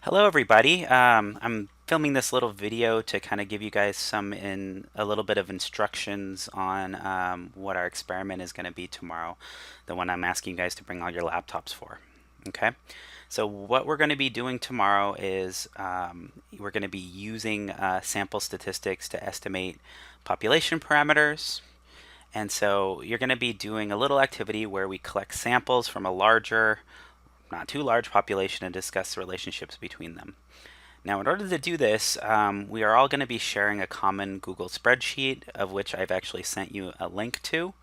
Hello, everybody. I'm filming this little video to kind of give you guys a little bit of instructions on what our experiment is going to be tomorrow, the one I'm asking you guys to bring all your laptops for. Okay, so what we're going to be doing tomorrow is we're going to be using sample statistics to estimate population parameters. And so you're going to be doing a little activity where we collect samples from a larger, not too large population and discuss the relationships between them. Now, in order to do this, we are all going to be sharing a common Google spreadsheet, of which I've actually sent you a link to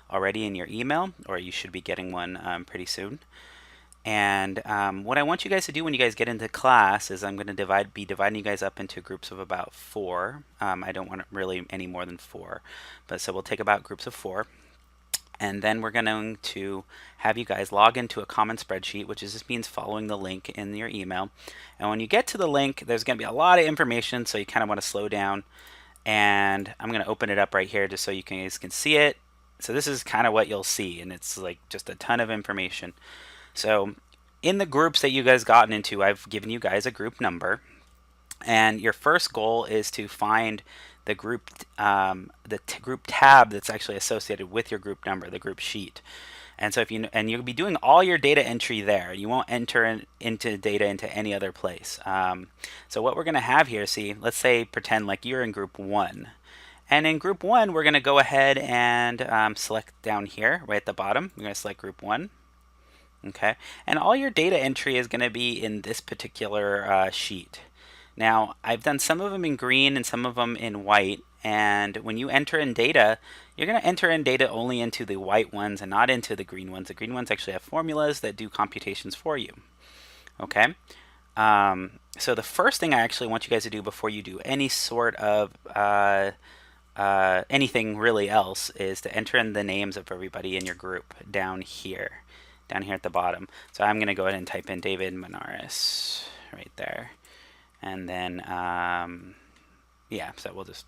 already in your email, or you should be getting one pretty soon. And what I want you guys to do when you guys get into class is I'm going to be dividing you guys up into groups of about four. I don't want really any more than four, but so we'll take about groups of four. And then we're going to have you guys log into a common spreadsheet, which just means following the link in your email. And when you get to the link, there's going to be a lot of information, so you kind of want to slow down. And I'm going to open it up right here just so you guys can see it. So this is kind of what you'll see, and it's like just a ton of information. So in the groups that you guys gotten into, I've given you guys a group number. And your first goal is to find the group tab that's actually associated with your group number, the group sheet. And so if you'll be doing all your data entry there. You won't enter into data into any other place. So what we're going to have here, see, let's say pretend like you're in group one. And in group one, we're going to go ahead and select down here, right at the bottom. We're going to select group one. Okay. And all your data entry is going to be in this particular sheet. Now, I've done some of them in green and some of them in white. And when you enter in data, you're going to enter in data only into the white ones and not into the green ones. The green ones actually have formulas that do computations for you. Okay? So the first thing I actually want you guys to do before you do any sort of anything really else is to enter in the names of everybody in your group down here at the bottom. So I'm going to go ahead and type in David Manaris right there. And then, yeah, so we'll just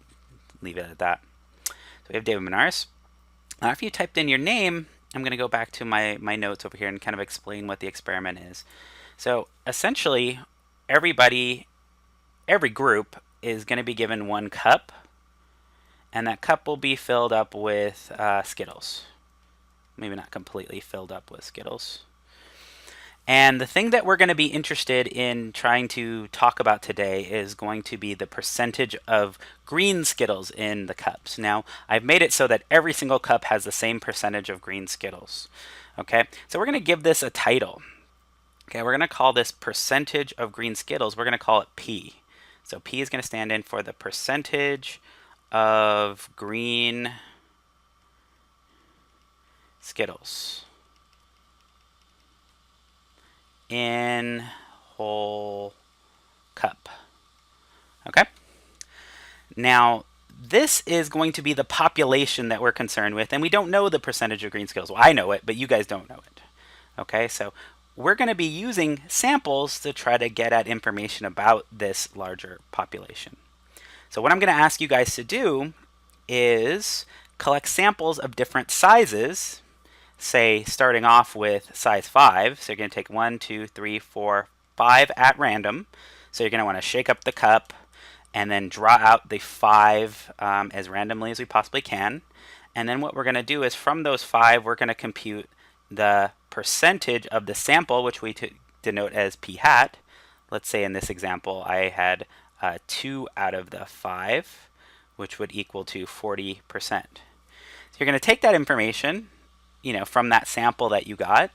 leave it at that. So we have David Manaris. Now, after you typed in your name, I'm going to go back to my notes over here and kind of explain what the experiment is. So essentially, every group is going to be given one cup, and that cup will be filled up with Skittles. Maybe not completely filled up with Skittles. And the thing that we're going to be interested in trying to talk about today is going to be the percentage of green Skittles in the cups. Now, I've made it so that every single cup has the same percentage of green Skittles. Okay, so we're going to give this a title. Okay, we're going to call this percentage of green Skittles. We're going to call it P. So P is going to stand in for the percentage of green Skittles in whole cup. Okay? Now, this is going to be the population that we're concerned with, and we don't know the percentage of green Skittles. Well, I know it, but you guys don't know it. Okay, so we're going to be using samples to try to get at information about this larger population. So what I'm going to ask you guys to do is collect samples of different sizes, say starting off with size 5. So you're going to take 1, 2, 3, 4, 5 at random. So you're going to want to shake up the cup and then draw out the 5 as randomly as we possibly can. And then what we're going to do is from those 5, we're going to compute the percentage of the sample, which we denote as p hat. Let's say in this example, I had 2 out of the 5, which would equal to 40%. So you're going to take that information, from that sample that you got,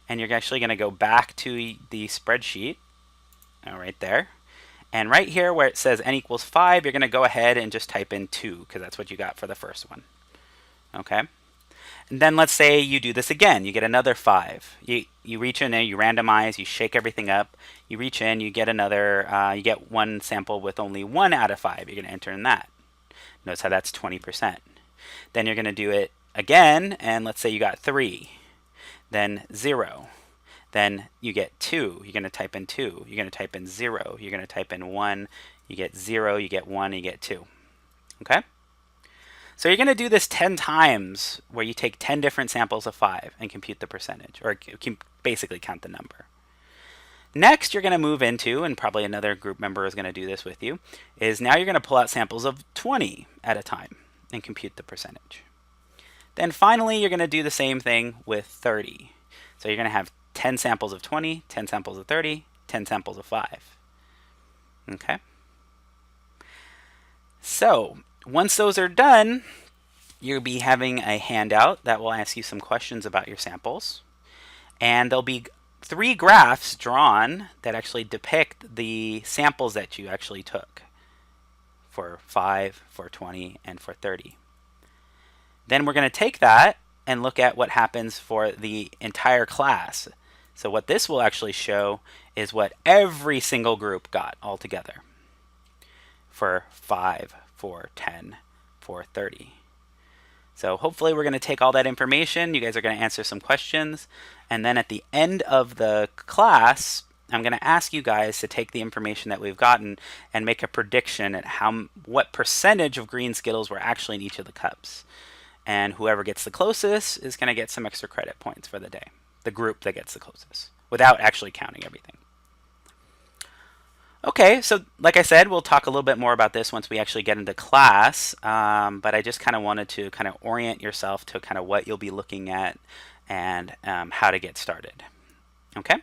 and you're actually going to go back to the spreadsheet, right there. And right here where it says n equals 5, you're going to go ahead and just type in 2, because that's what you got for the first one. Okay? And then let's say you do this again. You get another 5. You reach in there, you randomize, you shake everything up. You reach in, you get you get one sample with only 1 out of 5. You're going to enter in that. Notice how that's 20%. Then you're going to do it again, and let's say you got 3. Then 0. Then you get 2. You're going to type in 2. You're going to type in 0. You're going to type in 1. You get 0. You get 1. You get 2. Okay? So you're going to do this 10 times where you take 10 different samples of 5 and compute the percentage, or basically count the number. Next, you're going to move into, and probably another group member is going to do this with you, is now you're going to pull out samples of 20 at a time and compute the percentage. Then finally, you're going to do the same thing with 30. So you're going to have 10 samples of 20, 10 samples of 30, 10 samples of 5. Okay? So once those are done, you'll be having a handout that will ask you some questions about your samples. And there'll be 3 graphs drawn that actually depict the samples that you actually took for 5, for 20, and for 30. Then we're going to take that and look at what happens for the entire class. So what this will actually show is what every single group got all together for 5, for 10, for 30. So hopefully we're going to take all that information. You guys are going to answer some questions. And then at the end of the class, I'm going to ask you guys to take the information that we've gotten and make a prediction at what percentage of green Skittles were actually in each of the cups. And whoever gets the closest is going to get some extra credit points for the day. The group that gets the closest, without actually counting everything. Okay, so like I said, we'll talk a little bit more about this once we actually get into class, but I just kind of wanted to kind of orient yourself to kind of what you'll be looking at and how to get started. Okay? All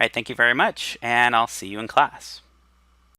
right, thank you very much, and I'll see you in class.